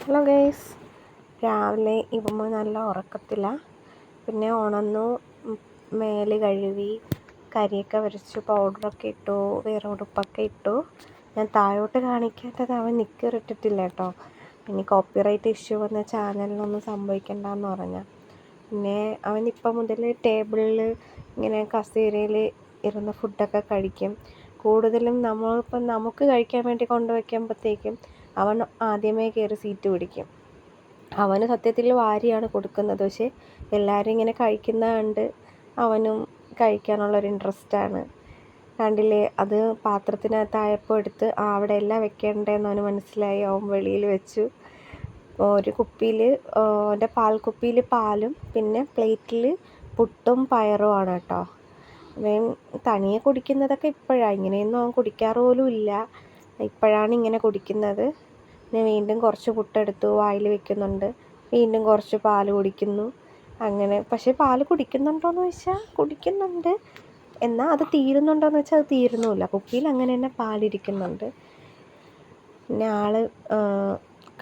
Hello guys, രാവിലെ ഇവമ്മ നല്ല ഉറക്കത്തിലാണ്. പിന്നെ ഉണർന്നു, മേല് കഴുകി, കരിയൊക്കെ വരച്ചു, പൗഡറൊക്കെ ഇട്ടു, വേറെ ഉടുപ്പൊക്കെ ഇട്ടു. ഞാൻ താഴോട്ട് കാണിക്കാത്തത് അവൻ നിക്കറിട്ടിട്ടില്ല കേട്ടോ. ഇനി കോപ്പിറൈറ്റ് ഇഷ്യൂ വന്ന ചാനലിനൊന്നും സംഭവിക്കണ്ടെന്ന് പറഞ്ഞാൽ. പിന്നെ അവൻ ഇപ്പം മുതൽ ടേബിളിൽ ഇങ്ങനെ കസേരയിൽ ഇരുന്ന് ഫുഡൊക്കെ കഴിക്കും. കൂടുതലും നമ്മളിപ്പം നമുക്ക് കഴിക്കാൻ വേണ്ടി കൊണ്ടുവയ്ക്കുമ്പോഴത്തേക്കും അവൻ ആദ്യമേ കയറി സീറ്റ് പിടിക്കും. അവന് സത്യത്തിൽ വാരിയാണ് കൊടുക്കുന്നത്, പക്ഷേ എല്ലാവരും ഇങ്ങനെ കഴിക്കുന്നത് കണ്ട് അവനും കഴിക്കാനുള്ളൊരു ഇൻട്രസ്റ്റാണ്. കണ്ടില്ലേ, അത് പാത്രത്തിനകത്തായപ്പോൾ എടുത്ത് അവിടെ എല്ലാം വെക്കേണ്ടതെന്ന് അവന് മനസ്സിലായി. അവൻ വെളിയിൽ വെച്ചു. ഒരു കുപ്പിയിൽ എൻ്റെ പാൽക്കുപ്പിയിൽ പാലും പിന്നെ പ്ലേറ്റിൽ പുട്ടും പയറുമാണ് കേട്ടോ. അവൻ തനിയെ കുടിക്കുന്നതൊക്കെ ഇപ്പോഴാണ്. ഇങ്ങനെയൊന്നും അവൻ കുടിക്കാറ് പോലും ഇല്ല. ഇപ്പോഴാണ് ഇങ്ങനെ കുടിക്കുന്നത്. പിന്നെ വീണ്ടും കുറച്ച് പുട്ടെടുത്തു വായിൽ വെക്കുന്നുണ്ട്, വീണ്ടും കുറച്ച് പാൽ കുടിക്കുന്നു. അങ്ങനെ. പക്ഷേ പാൽ കുടിക്കുന്നുണ്ടോയെന്ന് ചോദിച്ചാൽ കുടിക്കുന്നുണ്ട്, എന്നാൽ അത് തീരുന്നുണ്ടോയെന്ന് വെച്ചാൽ അത് തീരുന്നുമില്ല. കുപ്പിയിൽ അങ്ങനെ തന്നെ പാലിരിക്കുന്നുണ്ട്. പിന്നെ ആൾ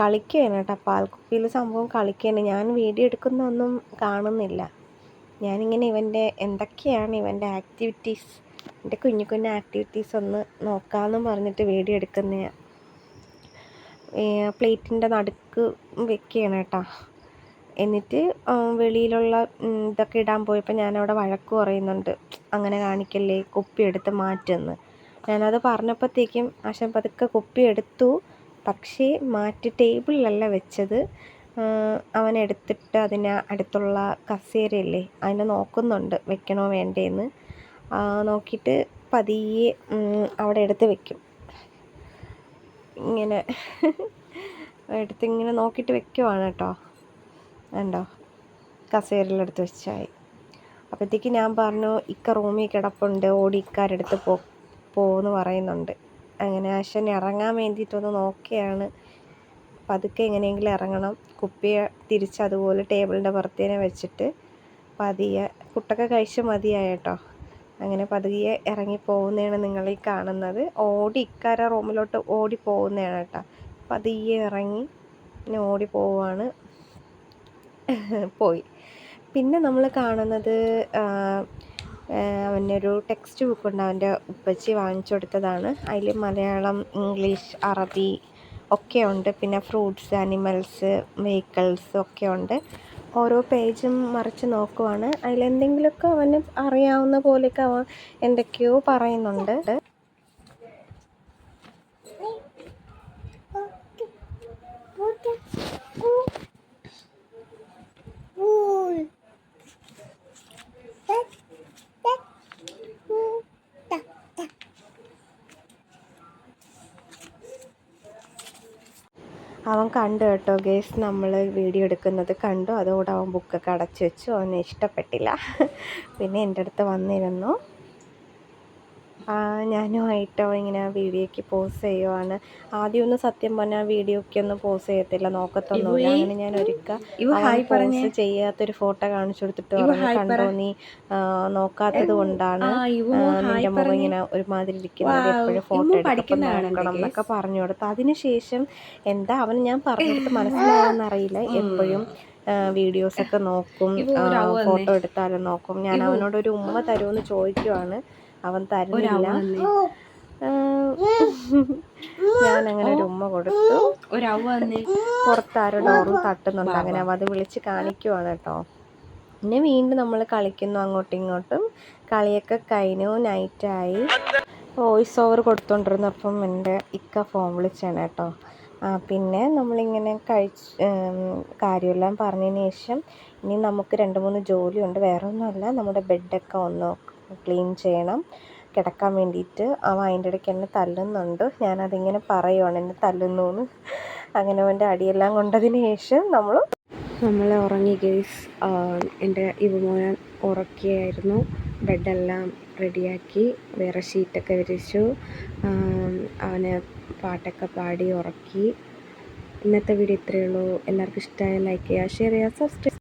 കളിക്കുകയാണ് കേട്ടോ. പാൽക്കുപ്പിയിൽ സംഭവം കളിക്കുകയാണ്. ഞാൻ വീഡിയോ എടുക്കുന്നതൊന്നും കാണുന്നില്ല. ഞാനിങ്ങനെ എന്തൊക്കെയാണ് ഇവൻ്റെ ആക്ടിവിറ്റീസ്, എൻ്റെ കുഞ്ഞു കുഞ്ഞു ആക്ടിവിറ്റീസ് ഒന്ന് നോക്കാമെന്ന് പറഞ്ഞിട്ട് വീഡിയോ എടുക്കുന്നതാണ്. പ്ലേറ്റിൻ്റെ നടുക്ക് വെക്കുകയാണ് കേട്ടോ. എന്നിട്ട് വെളിയിലുള്ള ഇതൊക്കെ ഇടാൻ പോയപ്പോൾ ഞാനവിടെ വഴക്ക് പറയുന്നുണ്ട്, അങ്ങനെ കാണിക്കല്ലേ, കുപ്പി എടുത്ത് മാറ്റുമെന്ന്. ഞാനത് പറഞ്ഞപ്പോഴത്തേക്കും ആശാൻ പതുക്കെ കുപ്പി എടുത്തു, പക്ഷേ മാറ്റി ടേബിളിലല്ല വെച്ചത്. അവൻ എടുത്തിട്ട് അതിന് അടുത്തുള്ള കസേരയില്ലേ അതിനെ നോക്കുന്നുണ്ട് വെക്കണോ വേണ്ടേന്ന്. നോക്കിയിട്ട് പതിയെ അവിടെ എടുത്ത് വെക്കും. ഇങ്ങനെ എടുത്തിങ്ങനെ നോക്കിയിട്ട് വെക്കുവാണ് കേട്ടോ. കണ്ടോ, കസേരയിലെടുത്ത് വെച്ചായി. അപ്പോഴത്തേക്ക് ഞാൻ പറഞ്ഞു, ഇക്ക റൂമിൽ കിടപ്പുണ്ട്, ഓടി ഇക്കാരെടുത്ത് പോന്ന് പറയുന്നുണ്ട്. അങ്ങനെ ആശാൻ ഇറങ്ങാൻ വേണ്ടിയിട്ടൊന്ന് നോക്കുകയാണ്. പതുക്കെ എങ്ങനെയെങ്കിലും ഇറങ്ങണം. കുപ്പിയെ തിരിച്ചതുപോലെ ടേബിളിൻ്റെ പുറത്തേനെ വെച്ചിട്ട് പതിയെ പുട്ടൊക്കെ കഴിച്ച് മതിയായ കേട്ടോ. അങ്ങനെ പതിയെ ഇറങ്ങി പോകുന്നതാണ് നിങ്ങളീ കാണുന്നത്. ഓടി ഇക്കാരെ റൂമിലോട്ട് ഓടി പോകുന്നതാണ് കേട്ടോ. പതിയെ ഇറങ്ങി പിന്നെ ഓടി പോവുകയാണ്. പോയി. പിന്നെ നമ്മൾ കാണുന്നത് അവനൊരു ടെക്സ്റ്റ് ബുക്കുണ്ട്, അവൻ്റെ ഉപ്പച്ചി വാങ്ങിച്ചു കൊടുത്തതാണ്. അതിൽ മലയാളം, ഇംഗ്ലീഷ്, അറബി ഒക്കെ ഉണ്ട്. പിന്നെ ഫ്രൂട്ട്സ്, ആനിമൽസ്, വെഹിക്കിൾസ് ഒക്കെ ഉണ്ട്. ഓരോ പേജും മറിച്ച് നോക്കുവാണ്. അതിലെന്തെങ്കിലുമൊക്കെ അവന് അറിയാവുന്ന പോലെയൊക്കെ അവൻ എന്തൊക്കെയോ പറയുന്നുണ്ട്. അവൻ കണ്ടു കേട്ടോ ഗേസ്, നമ്മൾ വീഡിയോ എടുക്കുന്നത് കണ്ടു. അതോടെ അവൻ ബുക്കൊക്കെ അടച്ചു വെച്ചു. അവന് ഇഷ്ടപ്പെട്ടില്ല. പിന്നെ എൻ്റെ അടുത്ത് വന്നിരുന്നു. ഞാനുമായിട്ടോ ഇങ്ങനെ വീഡിയോയ്ക്ക് പോസ് ചെയ്യുവാണ്. ആദ്യമൊന്നും സത്യം പറഞ്ഞാൽ വീഡിയോയ്ക്ക് ഒന്നും പോസ് ചെയ്യത്തില്ല, നോക്കത്തൊന്നുമില്ല. അങ്ങനെ ഞാൻ പോസ് ചെയ്യാത്തൊരു ഫോട്ടോ കാണിച്ചു കൊടുത്തിട്ട് പറഞ്ഞു, കണ്ടോ നീ നോക്കാത്തത് കൊണ്ടാണ് നിൻ്റെ മുഖം ഇങ്ങനെ ഒരുമാതിരി ഇരിക്കുന്നത്, എപ്പോഴും ഫോട്ടോ എടുക്കപ്പം നോക്കണം എന്നൊക്കെ പറഞ്ഞു കൊടുത്തു. അതിനുശേഷം എന്താ അവന് ഞാൻ പറഞ്ഞെടുത്ത് മനസ്സിലായെന്നറിയില്ല, എപ്പോഴും വീഡിയോസൊക്കെ നോക്കും, ഫോട്ടോ എടുത്താലും നോക്കും. ഞാൻ അവനോടൊരു ഉമ്മ തരുമെന്ന് ചോദിക്കുവാണ്, അവൻ തരുന്നില്ല. ഞാനങ്ങനെ ഒരു ഉമ്മ കൊടുത്തു. പുറത്താരോ ഡോറും തട്ടുന്നുണ്ട്, അങ്ങനെ അവ അത് വിളിച്ച് കാണിക്കുവാണ് കേട്ടോ. പിന്നെ വീണ്ടും നമ്മൾ കളിക്കുന്നു അങ്ങോട്ടും ഇങ്ങോട്ടും. കളിയൊക്കെ കഴിഞ്ഞു, നൈറ്റായി. വോയിസ് ഓവർ കൊടുത്തോണ്ടിരുന്നപ്പം എൻ്റെ ഇക്ക ഫോൺ വിളിച്ചാണ് കേട്ടോ. പിന്നെ നമ്മളിങ്ങനെ കാര്യമെല്ലാം പറഞ്ഞതിന് ശേഷം ഇനി നമുക്ക് 2-3 ജോലിയുണ്ട്. വേറെ ഒന്നുമല്ല, നമ്മുടെ ബെഡൊക്കെ ഒന്ന് ക്ലീൻ ചെയ്യണം കിടക്കാൻ വേണ്ടിയിട്ട്. അവൻ അതിൻ്റെ ഇടയ്ക്ക് എന്നെ തല്ലുന്നുണ്ട്. ഞാനതിങ്ങനെ പറയുവാണ് എന്നെ തല്ലുന്നു എന്ന്. അങ്ങനെ അവൻ്റെ അടിയെല്ലാം കൊണ്ടതിന് ശേഷം നമ്മൾ ഉറങ്ങി ഗേസ്. എൻ്റെ ഇവമോനെ ഉറക്കിയായിരുന്നു. ബെഡെല്ലാം റെഡിയാക്കി, വേറെ ഷീറ്റൊക്കെ വിരിച്ചു, അവനെ പാട്ടൊക്കെ പാടി ഉറക്കി. ഇന്നത്തെ വീഡിയോ ഇത്രയേ ഉള്ളൂ. എല്ലാവർക്കും ഇഷ്ടമായ ലൈക്ക് ചെയ്യുക, ഷെയർ ചെയ്യുക, സബ്സ്ക്രൈബ്